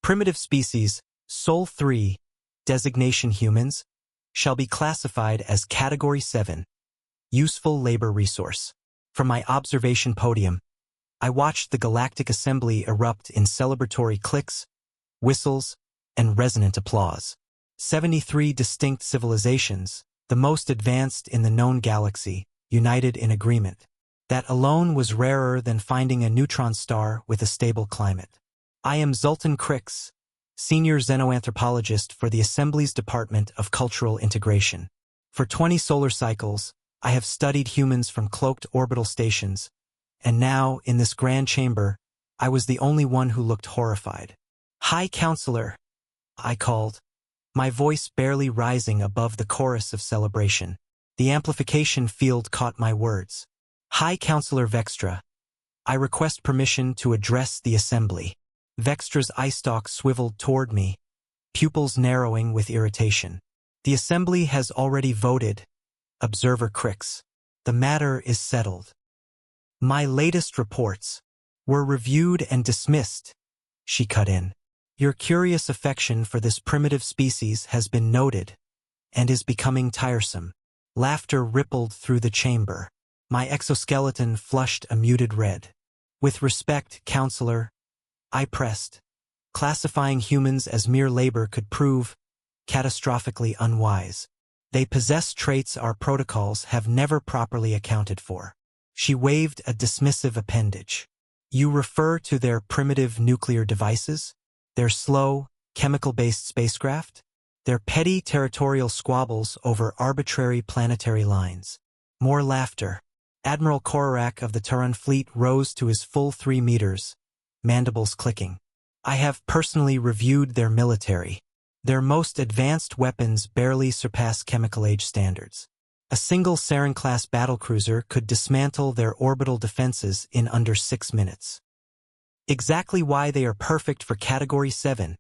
Primitive species, Sol 3, designation humans, shall be classified as Category 7, useful labor resource. From my observation podium, I watched the Galactic Assembly erupt in celebratory clicks, whistles, and resonant applause. 73 distinct civilizations, the most advanced in the known galaxy, united in agreement. That alone was rarer than finding a neutron star with a stable climate. I am Zoltan Crix, senior xenoanthropologist for the Assembly's Department of Cultural Integration. For 20 solar cycles, I have studied humans from cloaked orbital stations, and now, in this grand chamber, I was the only one who looked horrified. "High Counselor," I called, my voice barely rising above the chorus of celebration. The amplification field caught my words. "High Counselor Vextra, I request permission to address the Assembly." Vextra's eye stalk swiveled toward me, pupils narrowing with irritation. "The Assembly has already voted, Observer Crix. The matter is settled. My latest reports were reviewed and dismissed," she cut in. "Your curious affection for this primitive species has been noted and is becoming tiresome." Laughter rippled through the chamber. My exoskeleton flushed a muted red. "With respect, Counselor," I pressed, "classifying humans as mere labor could prove catastrophically unwise. They possess traits our protocols have never properly accounted for." She waved a dismissive appendage. "You refer to their primitive nuclear devices? Their slow, chemical-based spacecraft? Their petty territorial squabbles over arbitrary planetary lines?" More laughter. Admiral Korarak of the Terran fleet rose to his full 3 meters, mandibles clicking. "I have personally reviewed their military. Their most advanced weapons barely surpass chemical age standards. A single Sarin-class battlecruiser could dismantle their orbital defenses in under 6 minutes. Exactly why they are perfect for Category 7,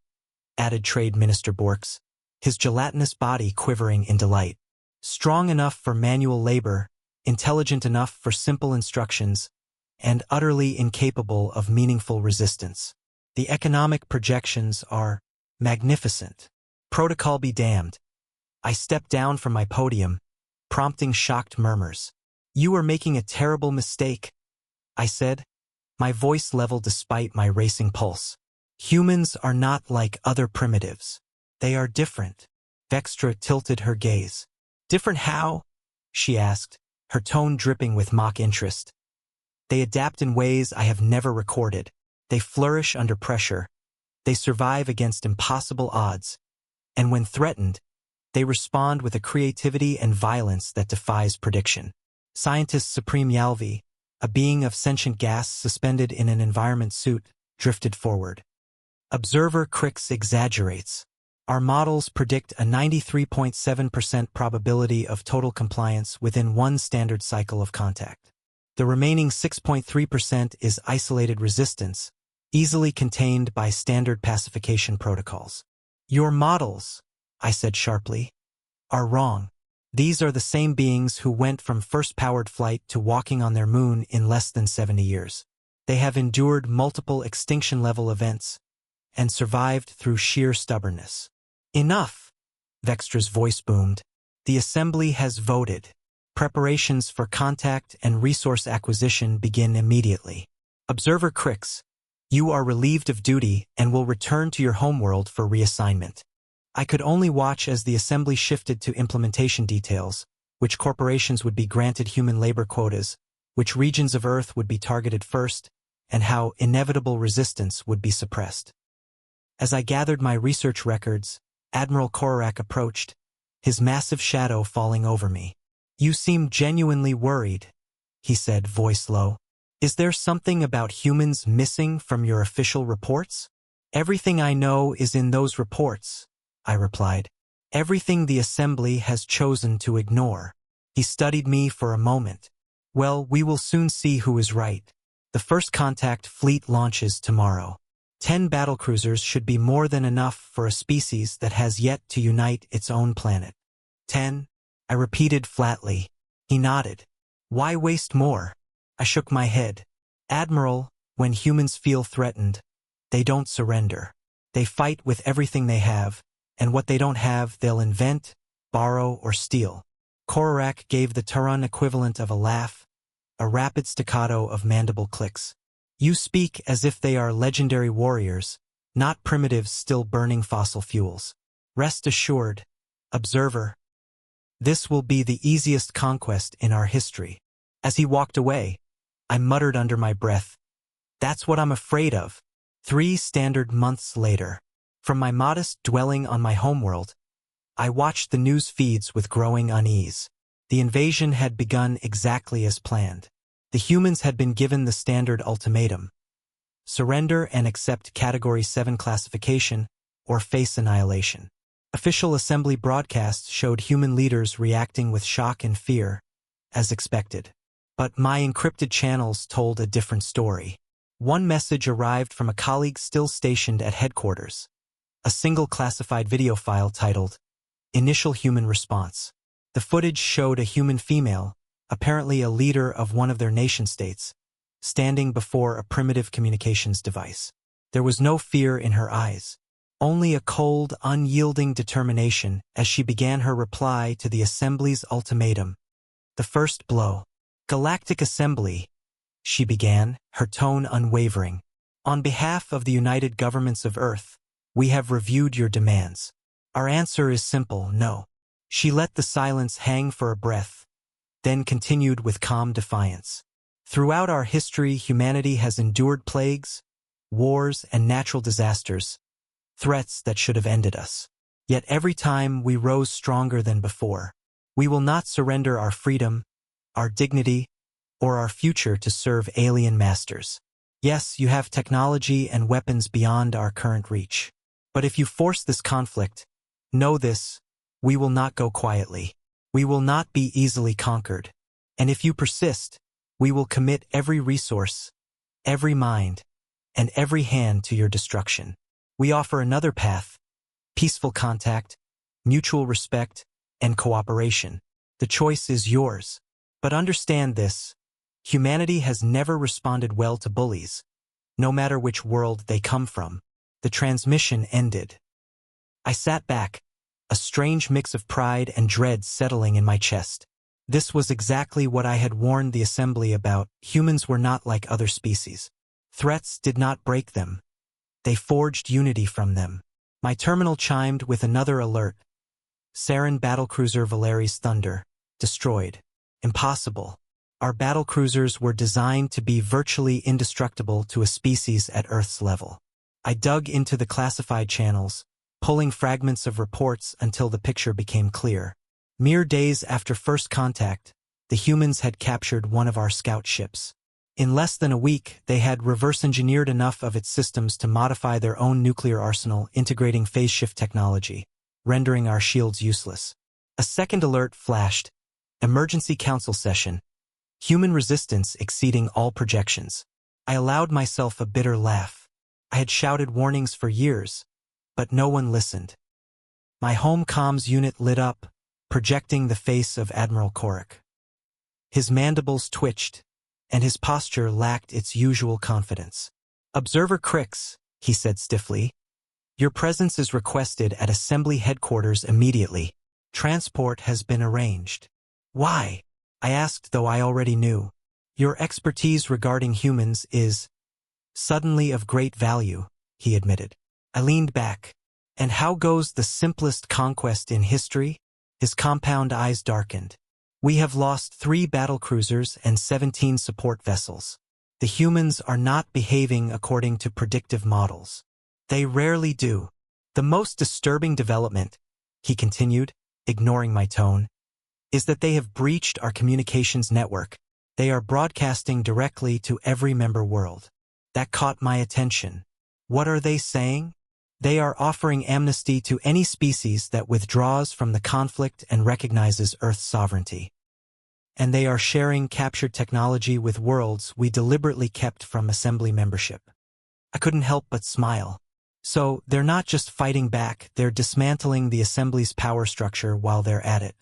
added Trade Minister Borks, his gelatinous body quivering in delight. Strong enough for manual labor, intelligent enough for simple instructions, and utterly incapable of meaningful resistance. The economic projections are magnificent. Protocol be damned. I stepped down from my podium, prompting shocked murmurs. "You are making a terrible mistake," I said, my voice level despite my racing pulse. "Humans are not like other primitives. They are different." Vextra tilted her gaze. "Different how?" she asked, her tone dripping with mock interest. "They adapt in ways I have never recorded. They flourish under pressure. They survive against impossible odds. And when threatened, they respond with a creativity and violence that defies prediction." Scientist Supreme Yalvi, a being of sentient gas suspended in an environment suit, drifted forward. "Observer Crix exaggerates. Our models predict a 93.7% probability of total compliance within 1 standard cycle of contact. The remaining 6.3% is isolated resistance, easily contained by standard pacification protocols." "Your models," I said sharply, "are wrong. These are the same beings who went from first powered flight to walking on their moon in less than 70 years. They have endured multiple extinction-level events and survived through sheer stubbornness." "Enough!" Vextra's voice boomed. "The Assembly has voted. Preparations for contact and resource acquisition begin immediately. Observer Crix, you are relieved of duty and will return to your homeworld for reassignment." I could only watch as the Assembly shifted to implementation details, which corporations would be granted human labor quotas, which regions of Earth would be targeted first, and how inevitable resistance would be suppressed. As I gathered my research records, Admiral Korarak approached, his massive shadow falling over me. "You seem genuinely worried," he said, voice low. "Is there something about humans missing from your official reports?" "Everything I know is in those reports," I replied. "Everything the Assembly has chosen to ignore." He studied me for a moment. "Well, we will soon see who is right. The first contact fleet launches tomorrow. 10 battlecruisers should be more than enough for a species that has yet to unite its own planet." 10? I repeated flatly. He nodded. "Why waste more?" I shook my head. "Admiral, when humans feel threatened, they don't surrender. They fight with everything they have, and what they don't have they'll invent, borrow, or steal. Korarak gave the Turan equivalent of a laugh, a rapid staccato of mandible clicks. You speak as if they are legendary warriors, not primitives still burning fossil fuels. Rest assured, observer, this will be the easiest conquest in our history. As he walked away, I muttered under my breath, that's what I'm afraid of. 3 standard months later, from my modest dwelling on my homeworld, I watched the news feeds with growing unease. The invasion had begun exactly as planned. The humans had been given the standard ultimatum: surrender and accept Category 7 classification, or face annihilation. Official assembly broadcasts showed human leaders reacting with shock and fear, as expected. But my encrypted channels told a different story. One message arrived from a colleague still stationed at headquarters. A single classified video file titled, Initial Human Response. The footage showed a human female, apparently a leader of one of their nation-states, standing before a primitive communications device. There was no fear in her eyes, only a cold, unyielding determination as she began her reply to the Assembly's ultimatum. The first blow. Galactic Assembly, she began, her tone unwavering. On behalf of the United Governments of Earth, we have reviewed your demands. Our answer is simple: no. She let the silence hang for a breath, then continued with calm defiance. Throughout our history, humanity has endured plagues, wars, and natural disasters, threats that should have ended us. Yet every time we rose stronger than before. We will not surrender our freedom, our dignity, or our future to serve alien masters. Yes, you have technology and weapons beyond our current reach. But if you force this conflict, know this: we will not go quietly. We will not be easily conquered. And if you persist, we will commit every resource, every mind, and every hand to your destruction. We offer another path: peaceful contact, mutual respect, and cooperation. The choice is yours. But understand this: humanity has never responded well to bullies, no matter which world they come from. The transmission ended. I sat back, a strange mix of pride and dread settling in my chest. This was exactly what I had warned the Assembly about. Humans were not like other species. Threats did not break them. They forged unity from them. My terminal chimed with another alert. Sarin battlecruiser Valeri's Thunder, destroyed. Impossible. Our battlecruisers were designed to be virtually indestructible to a species at Earth's level. I dug into the classified channels, pulling fragments of reports until the picture became clear. Mere days after first contact, the humans had captured one of our scout ships. In less than a week, they had reverse-engineered enough of its systems to modify their own nuclear arsenal, integrating phase shift technology, rendering our shields useless. A second alert flashed: emergency council session. Human resistance exceeding all projections. I allowed myself a bitter laugh. I had shouted warnings for years, but no one listened. My home comms unit lit up, projecting the face of Admiral Korak. His mandibles twitched, and his posture lacked its usual confidence. "Observer Crix," he said stiffly, "your presence is requested at Assembly headquarters immediately. Transport has been arranged." "Why?" I asked, though I already knew. "Your expertise regarding humans is suddenly of great value," he admitted. I leaned back. "And how goes the simplest conquest in history?" His compound eyes darkened. "We have lost 3 battlecruisers and 17 support vessels. The humans are not behaving according to predictive models. They rarely do. The most disturbing development," he continued, ignoring my tone, "is that they have breached our communications network. They are broadcasting directly to every member world." That caught my attention. What are they saying? They are offering amnesty to any species that withdraws from the conflict and recognizes Earth's sovereignty. And they are sharing captured technology with worlds we deliberately kept from Assembly membership. I couldn't help but smile. So, they're not just fighting back, they're dismantling the Assembly's power structure while they're at it.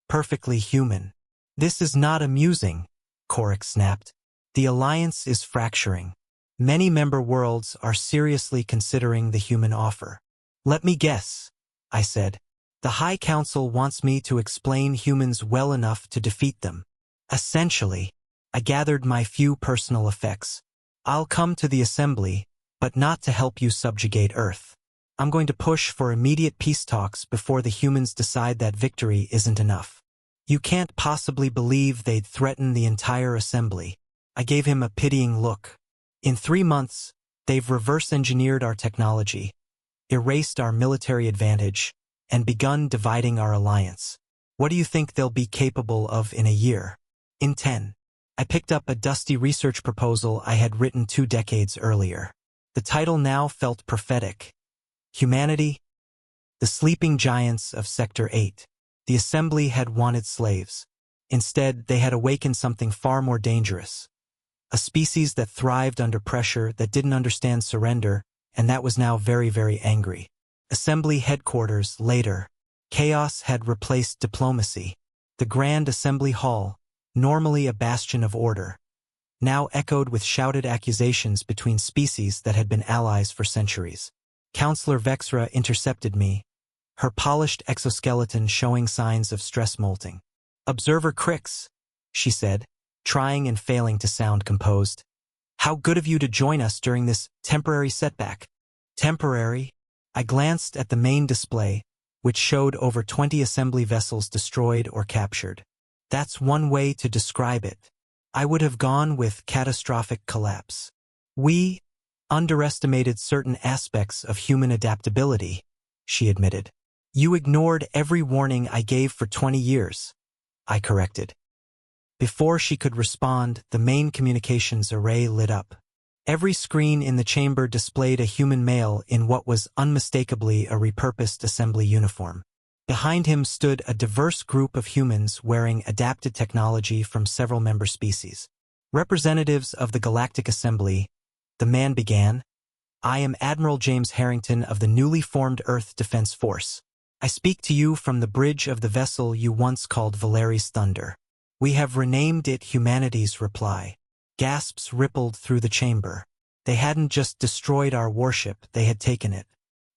Perfectly human. "This is not amusing," Korak snapped. "The Alliance is fracturing. Many member worlds are seriously considering the human offer. Let me guess, I said. The High Council wants me to explain humans well enough to defeat them. Essentially, I gathered my few personal effects. I'll come to the assembly, but not to help you subjugate Earth. I'm going to push for immediate peace talks before the humans decide that victory isn't enough. You can't possibly believe they'd threaten the entire assembly. I gave him a pitying look. In 3 months, they've reverse-engineered our technology, erased our military advantage, and begun dividing our alliance. What do you think they'll be capable of in a year? In 10. I picked up a dusty research proposal I had written 2 decades earlier. The title now felt prophetic. Humanity, the sleeping giants of Sector 8. The assembly had wanted slaves. Instead, they had awakened something far more dangerous. A species that thrived under pressure, that didn't understand surrender, and that was now very, very angry. Assembly headquarters later. Chaos had replaced diplomacy. The Grand Assembly Hall, normally a bastion of order, now echoed with shouted accusations between species that had been allies for centuries. Counselor Vexra intercepted me, her polished exoskeleton showing signs of stress molting. "Observer Crix," she said, trying and failing to sound composed. "How good of you to join us during this temporary setback." Temporary? I glanced at the main display, which showed over 20 assembly vessels destroyed or captured. That's one way to describe it. I would have gone with catastrophic collapse. We underestimated certain aspects of human adaptability, she admitted. You ignored every warning I gave for 20 years, I corrected. Before she could respond, the main communications array lit up. Every screen in the chamber displayed a human male in what was unmistakably a repurposed assembly uniform. Behind him stood a diverse group of humans wearing adapted technology from several member species. Representatives of the Galactic Assembly, the man began. "I am Admiral James Harrington of the newly formed Earth Defense Force. I speak to you from the bridge of the vessel you once called Valeri's Thunder. We have renamed it Humanity's Reply." Gasps rippled through the chamber. They hadn't just destroyed our warship, they had taken it.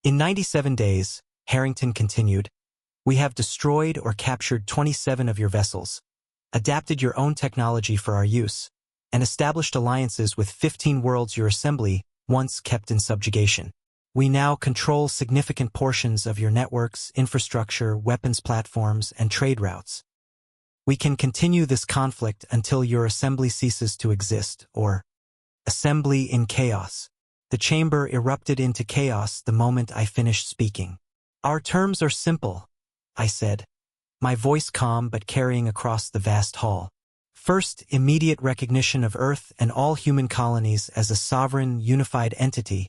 "In 97 days, Harrington continued, we have destroyed or captured 27 of your vessels, adapted your own technology for our use, and established alliances with 15 worlds your assembly once kept in subjugation. We now control significant portions of your networks, infrastructure, weapons platforms, and trade routes. We can continue this conflict until your assembly ceases to exist, or assembly in chaos." The chamber erupted into chaos the moment I finished speaking. "Our terms are simple," I said, my voice calm but carrying across the vast hall. "First, immediate recognition of Earth and all human colonies as a sovereign, unified entity,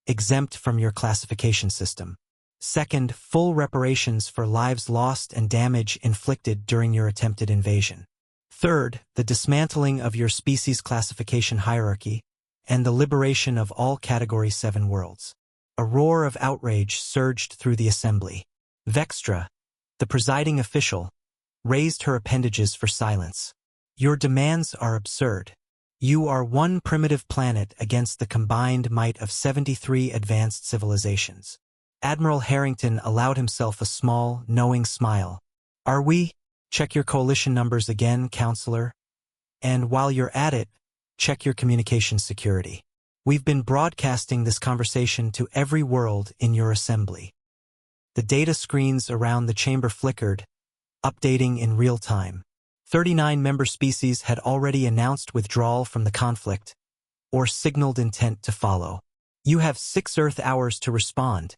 exempt from your classification system. Second, full reparations for lives lost and damage inflicted during your attempted invasion. Third, the dismantling of your species classification hierarchy and the liberation of all Category 7 worlds." A roar of outrage surged through the assembly. Vextra, the presiding official, raised her appendages for silence. "Your demands are absurd. You are one primitive planet against the combined might of 73 advanced civilizations." Admiral Harrington allowed himself a small, knowing smile. "Are we? Check your coalition numbers again, Counselor. And while you're at it, check your communication security. We've been broadcasting this conversation to every world in your assembly." The data screens around the chamber flickered, updating in real time. 39 member species had already announced withdrawal from the conflict, or signaled intent to follow. "You have 6 Earth hours to respond,"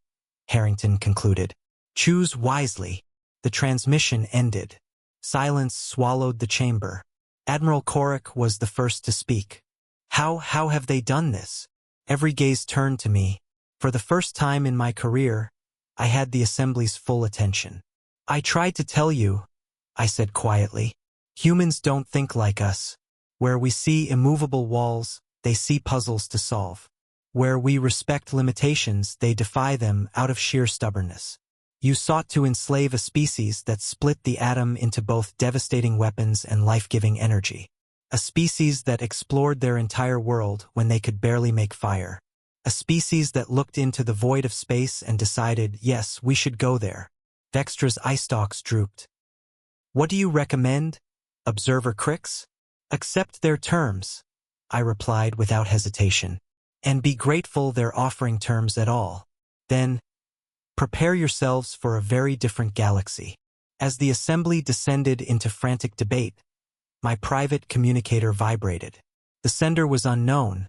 Harrington concluded. "Choose wisely." The transmission ended. Silence swallowed the chamber. Admiral Korik was the first to speak. How have they done this?" Every gaze turned to me. For the first time in my career, I had the assembly's full attention. "I tried to tell you," I said quietly. "Humans don't think like us. Where we see immovable walls, they see puzzles to solve. Where we respect limitations, they defy them out of sheer stubbornness. You sought to enslave a species that split the atom into both devastating weapons and life-giving energy. A species that explored their entire world when they could barely make fire. A species that looked into the void of space and decided, yes, we should go there. Vextra's eye stalks drooped. What do you recommend, Observer Crix? Accept their terms, I replied without hesitation. And be grateful they're offering terms at all. Then, prepare yourselves for a very different galaxy. As the assembly descended into frantic debate, my private communicator vibrated. The sender was unknown,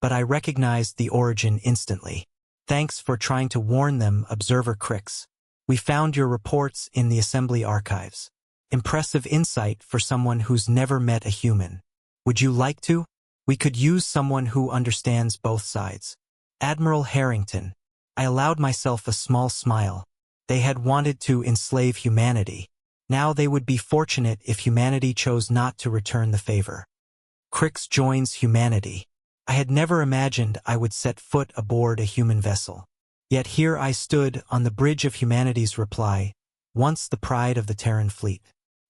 but I recognized the origin instantly. Thanks for trying to warn them, Observer Crix. We found your reports in the assembly archives. Impressive insight for someone who's never met a human. Would you like to? We could use someone who understands both sides. Admiral Harrington. I allowed myself a small smile. They had wanted to enslave humanity. Now they would be fortunate if humanity chose not to return the favor. Crix joins humanity. I had never imagined I would set foot aboard a human vessel. Yet here I stood on the bridge of humanity's reply, once the pride of the Terran fleet.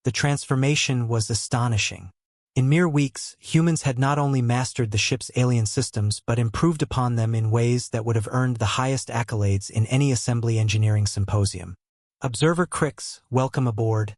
The transformation was astonishing. In mere weeks, humans had not only mastered the ship's alien systems but improved upon them in ways that would have earned the highest accolades in any assembly engineering symposium. Observer Crix, welcome aboard.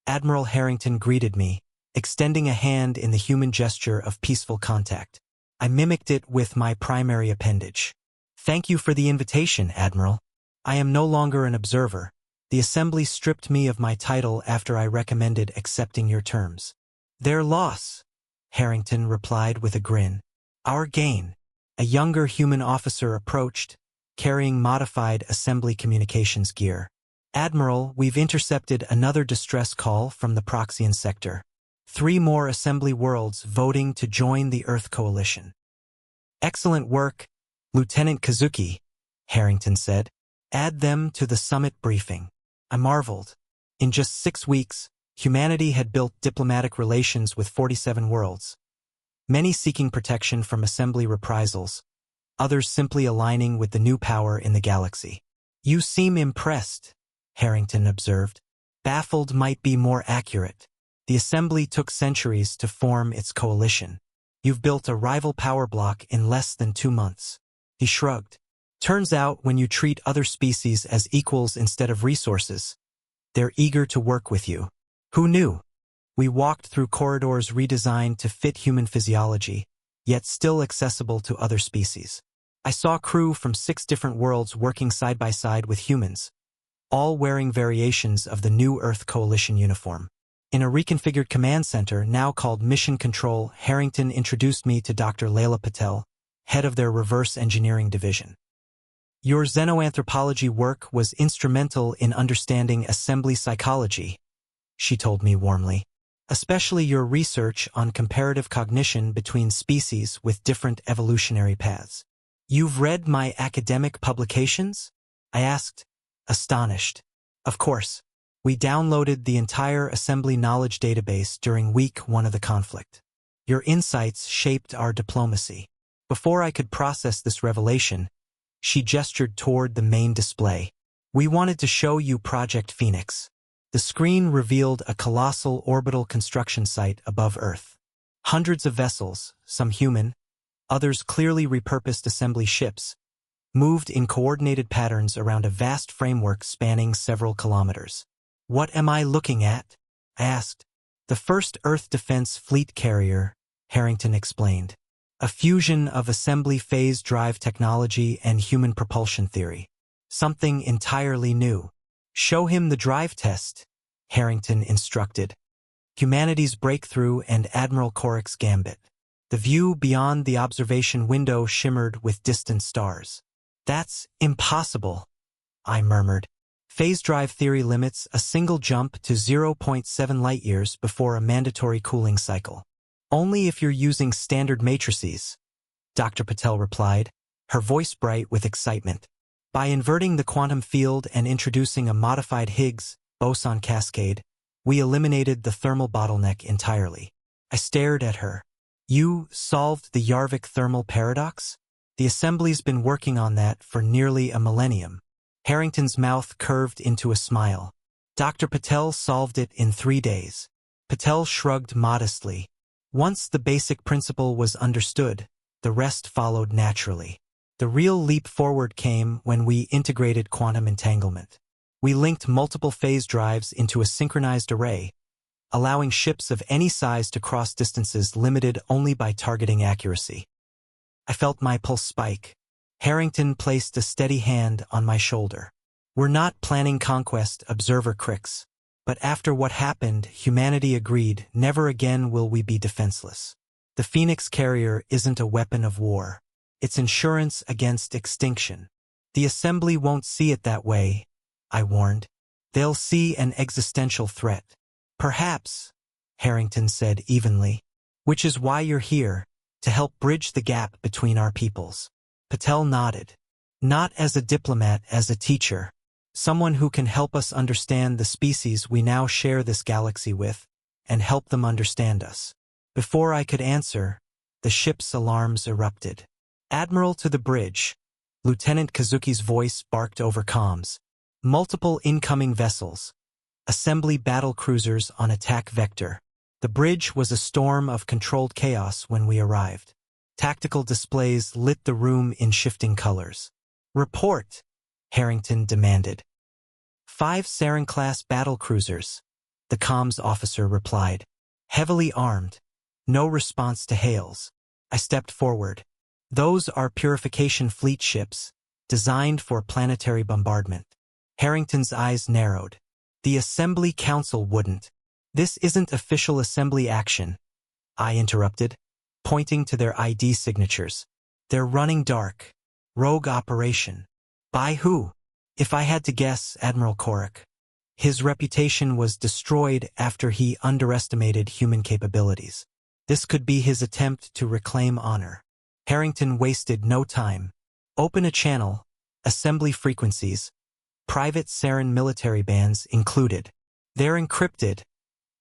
Admiral Harrington greeted me, extending a hand in the human gesture of peaceful contact. I mimicked it with my primary appendage. Thank you for the invitation, Admiral. I am no longer an observer. The assembly stripped me of my title after I recommended accepting your terms. Their loss, Harrington replied with a grin. Our gain. A younger human officer approached, carrying modified assembly communications gear. Admiral, we've intercepted another distress call from the Proxian sector. 3 more assembly worlds voting to join the Earth Coalition. Excellent work, Lieutenant Kazuki, Harrington said. Add them to the summit briefing. I marveled. In just 6 weeks, humanity had built diplomatic relations with 47 worlds, many seeking protection from assembly reprisals, others simply aligning with the new power in the galaxy. You seem impressed, Harrington observed. Baffled might be more accurate. The assembly took centuries to form its coalition. You've built a rival power block in less than 2 months. He shrugged. Turns out when you treat other species as equals instead of resources, they're eager to work with you. Who knew? We walked through corridors redesigned to fit human physiology, yet still accessible to other species. I saw crew from 6 different worlds working side by side with humans, all wearing variations of the new Earth Coalition uniform. In a reconfigured command center, now called Mission Control, Harrington introduced me to Dr. Leila Patel, head of their reverse engineering division. Your xenoanthropology work was instrumental in understanding assembly psychology, she told me warmly, especially your research on comparative cognition between species with different evolutionary paths. You've read my academic publications? I asked, astonished. Of course. We downloaded the entire assembly knowledge database during week 1 of the conflict. Your insights shaped our diplomacy. Before I could process this revelation, she gestured toward the main display. We wanted to show you Project Phoenix. The screen revealed a colossal orbital construction site above Earth. Hundreds of vessels, some human, others clearly repurposed assembly ships, moved in coordinated patterns around a vast framework spanning several kilometers. What am I looking at? I asked. The first Earth Defense Fleet carrier, Harrington explained. A fusion of assembly phase drive technology and human propulsion theory. Something entirely new. Show him the drive test, Harrington instructed. Humanity's breakthrough and Admiral Korik's gambit. The view beyond the observation window shimmered with distant stars. That's impossible, I murmured. Phase drive theory limits a single jump to 0.7 light-years before a mandatory cooling cycle. Only if you're using standard matrices, Dr. Patel replied, her voice bright with excitement. By inverting the quantum field and introducing a modified Higgs boson cascade, we eliminated the thermal bottleneck entirely. I stared at her. You solved the Yarvik thermal paradox? The assembly's been working on that for nearly a millennium. Harrington's mouth curved into a smile. Dr. Patel solved it in 3 days. Patel shrugged modestly. Once the basic principle was understood, the rest followed naturally. The real leap forward came when we integrated quantum entanglement. We linked multiple phase drives into a synchronized array, allowing ships of any size to cross distances limited only by targeting accuracy. I felt my pulse spike. Harrington placed a steady hand on my shoulder. We're not planning conquest, observer Crix. But after what happened, humanity agreed, never again will we be defenseless. The Phoenix carrier isn't a weapon of war. It's insurance against extinction. The Assembly won't see it that way, I warned. They'll see an existential threat. Perhaps, Harrington said evenly. Which is why you're here, to help bridge the gap between our peoples. Patel nodded. Not as a diplomat, as a teacher. Someone who can help us understand the species we now share this galaxy with, and help them understand us. Before I could answer, the ship's alarms erupted. Admiral to the bridge, Lieutenant Kazuki's voice barked over comms. Multiple incoming vessels. Assembly battle cruisers on attack vector. The bridge was a storm of controlled chaos when we arrived. Tactical displays lit the room in shifting colors. Report, Harrington demanded. 5 Sarin-class battle cruisers, the comms officer replied. Heavily armed. No response to hails. I stepped forward. Those are purification fleet ships, designed for planetary bombardment. Harrington's eyes narrowed. The Assembly Council wouldn't. This isn't official Assembly action, I interrupted, pointing to their ID signatures. They're running dark. Rogue operation. By who? If I had to guess, Admiral Korik. His reputation was destroyed after he underestimated human capabilities. This could be his attempt to reclaim honor. Harrington wasted no time. Open a channel, Assembly frequencies, private Sarin military bands included. They're encrypted,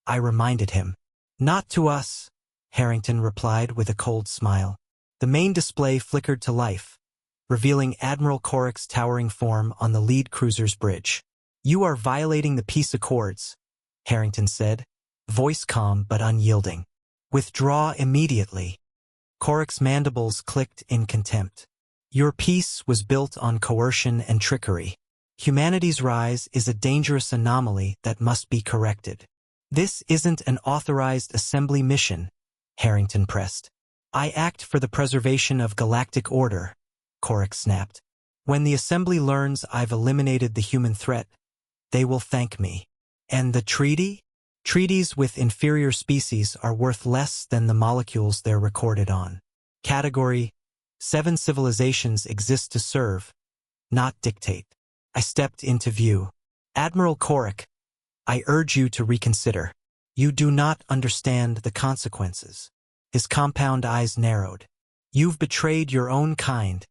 I reminded him. Not to us, Harrington replied with a cold smile. The main display flickered to life, revealing Admiral Korik's towering form on the lead cruiser's bridge. You are violating the peace accords, Harrington said, voice calm but unyielding. Withdraw immediately. Korik's mandibles clicked in contempt. Your peace was built on coercion and trickery. Humanity's rise is a dangerous anomaly that must be corrected. This isn't an authorized Assembly mission, Harrington pressed. I act for the preservation of galactic order, Korik snapped. When the Assembly learns I've eliminated the human threat, they will thank me. And the treaty? Treaties with inferior species are worth less than the molecules they're recorded on. Category 7 civilizations exist to serve, not dictate. I stepped into view. Admiral Korik, I urge you to reconsider. You do not understand the consequences. His compound eyes narrowed. You've betrayed your own kind,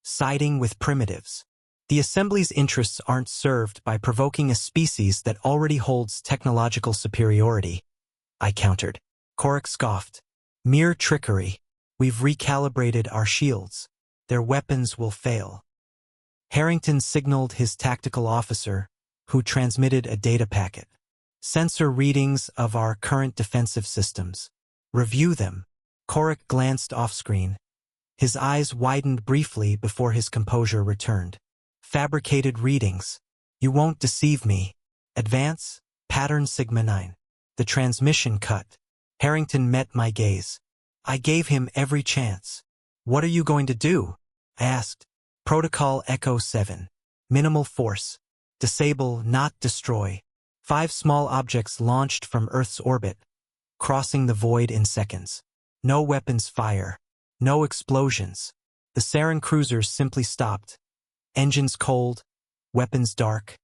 siding with primitives. The Assembly's interests aren't served by provoking a species that already holds technological superiority, I countered. Korik scoffed. Mere trickery. We've recalibrated our shields. Their weapons will fail. Harrington signaled his tactical officer, who transmitted a data packet. Sensor readings of our current defensive systems. Review them. Korik glanced off-screen. His eyes widened briefly before his composure returned. Fabricated readings. You won't deceive me. Advance, pattern Sigma 9. The transmission cut. Harrington met my gaze. I gave him every chance. What are you going to do? I asked. Protocol Echo 7. Minimal force. Disable, not destroy. 5 small objects launched from Earth's orbit, crossing the void in seconds. No weapons fire. No explosions. The Sarin cruisers simply stopped. Engines cold, weapons dark,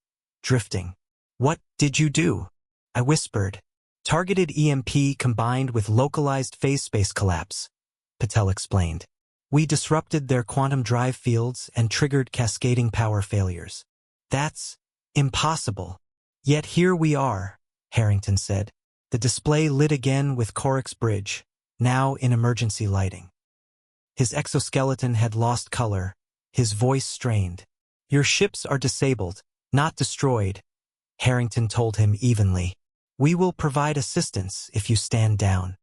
drifting. What did you do? I whispered. Targeted EMP combined with localized phase space collapse, Patel explained. We disrupted their quantum drive fields and triggered cascading power failures. That's impossible. Yet here we are, Harrington said. The display lit again with Korik's bridge, now in emergency lighting. His exoskeleton had lost color, his voice strained. Your ships are disabled, not destroyed, Harrington told him evenly. We will provide assistance if you stand down.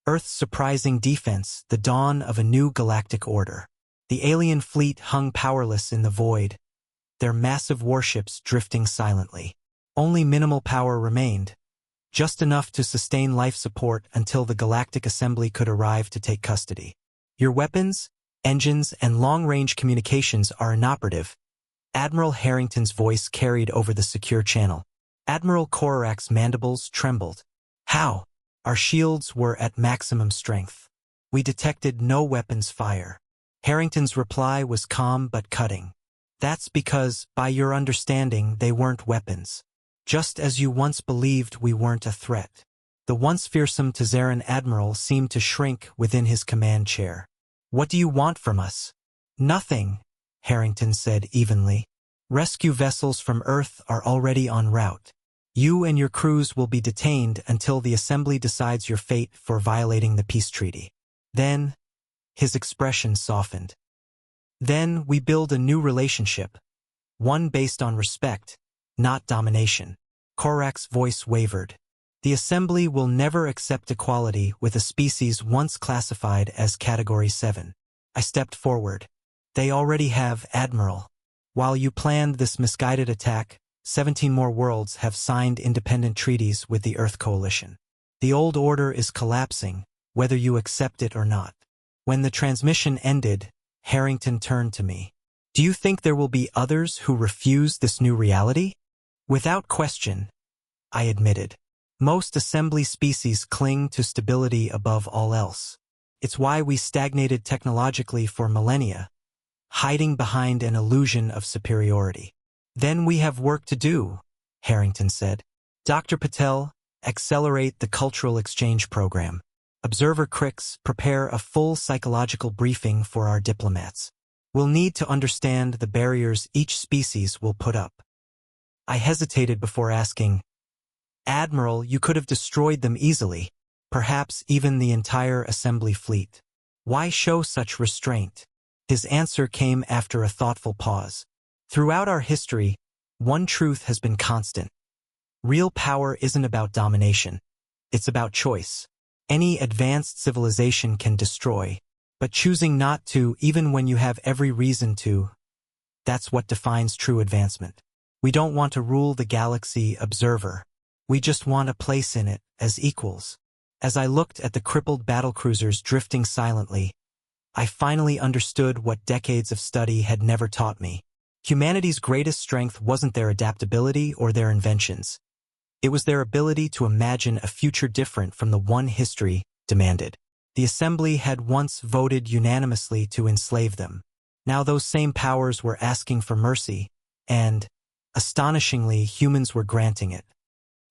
Earth's surprising defense, the dawn of a new galactic order. The alien fleet hung powerless in the void, their massive warships drifting silently. Only minimal power remained, just enough to sustain life support until the Galactic Assembly could arrive to take custody. Your weapons, engines, and long-range communications are inoperative. Admiral Harrington's voice carried over the secure channel. Admiral Korak's mandibles trembled. How? Our shields were at maximum strength. We detected no weapons fire. Harrington's reply was calm but cutting. That's because, by your understanding, they weren't weapons. Just as you once believed we weren't a threat. The once fearsome Tazaran admiral seemed to shrink within his command chair. What do you want from us? Nothing, Harrington said evenly. Rescue vessels from Earth are already en route. You and your crews will be detained until the Assembly decides your fate for violating the peace treaty. Then, his expression softened. Then we build a new relationship, one based on respect, not domination. Korak's voice wavered. The Assembly will never accept equality with a species once classified as Category 7. I stepped forward. They already have, Admiral. While you planned this misguided attack, 17 more worlds have signed independent treaties with the Earth Coalition. The old order is collapsing, whether you accept it or not. When the transmission ended, Harrington turned to me. Do you think there will be others who refuse this new reality? Without question, I admitted. Most assembly species cling to stability above all else. It's why we stagnated technologically for millennia, hiding behind an illusion of superiority. Then we have work to do, Harrington said. Dr. Patel, accelerate the cultural exchange program. Observer Crix, prepare a full psychological briefing for our diplomats. We'll need to understand the barriers each species will put up. I hesitated before asking, Admiral, you could have destroyed them easily, perhaps even the entire assembly fleet. Why show such restraint? His answer came after a thoughtful pause. Throughout our history, one truth has been constant. Real power isn't about domination. It's about choice. Any advanced civilization can destroy, but choosing not to, even when you have every reason to, that's what defines true advancement. We don't want to rule the galaxy, observer. We just want a place in it, as equals. As I looked at the crippled battlecruisers drifting silently, I finally understood what decades of study had never taught me. Humanity's greatest strength wasn't their adaptability or their inventions. It was their ability to imagine a future different from the one history demanded. The Assembly had once voted unanimously to enslave them. Now those same powers were asking for mercy, and, astonishingly, humans were granting it.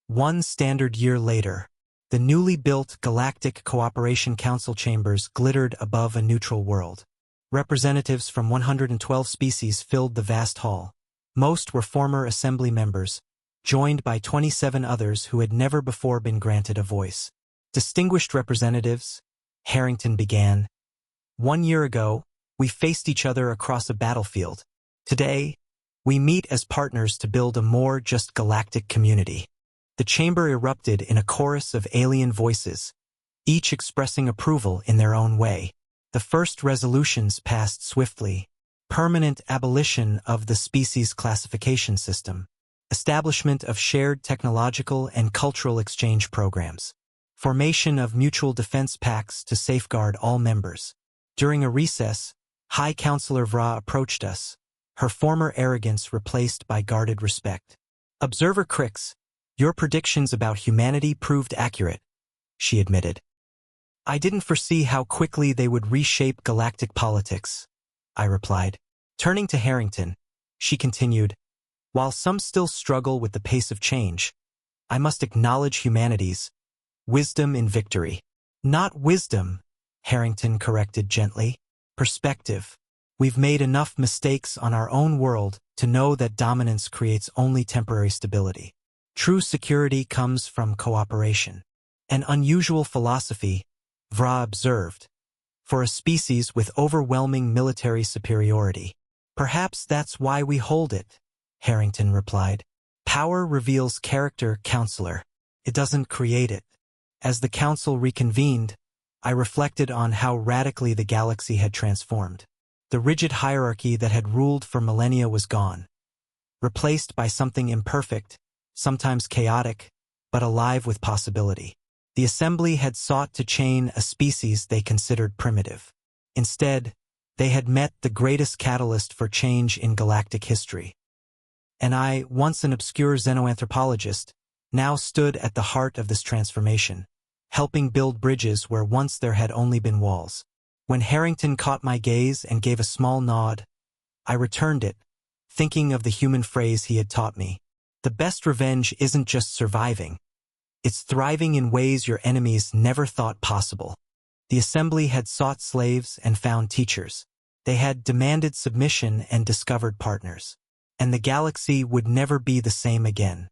One standard year later, the newly built Galactic Cooperation Council chambers glittered above a neutral world. Representatives from 112 species filled the vast hall. Most were former Assembly members, joined by 27 others who had never before been granted a voice. Distinguished representatives, Harrington began. 1 year ago, we faced each other across a battlefield. Today, we meet as partners to build a more just galactic community. The chamber erupted in a chorus of alien voices, each expressing approval in their own way. The first resolutions passed swiftly. Permanent abolition of the species classification system. Establishment of shared technological and cultural exchange programs. Formation of mutual defense pacts to safeguard all members. During a recess, High Counselor Vra approached us, her former arrogance replaced by guarded respect. Observer Crix, your predictions about humanity proved accurate, she admitted. I didn't foresee how quickly they would reshape galactic politics, I replied. Turning to Harrington, she continued, while some still struggle with the pace of change, I must acknowledge humanity's wisdom in victory. Not wisdom, Harrington corrected gently. Perspective. We've made enough mistakes on our own world to know that dominance creates only temporary stability. True security comes from cooperation. An unusual philosophy, Vra observed, for a species with overwhelming military superiority. Perhaps that's why we hold it, Harrington replied. Power reveals character, Counselor. It doesn't create it. As the council reconvened, I reflected on how radically the galaxy had transformed. The rigid hierarchy that had ruled for millennia was gone, replaced by something imperfect, sometimes chaotic, but alive with possibility. The Assembly had sought to chain a species they considered primitive. Instead, they had met the greatest catalyst for change in galactic history. And I, once an obscure xenoanthropologist, now stood at the heart of this transformation, helping build bridges where once there had only been walls. When Harrington caught my gaze and gave a small nod, I returned it, thinking of the human phrase he had taught me. The best revenge isn't just surviving. It's thriving in ways your enemies never thought possible. The Assembly had sought slaves and found teachers. They had demanded submission and discovered partners. And the galaxy would never be the same again.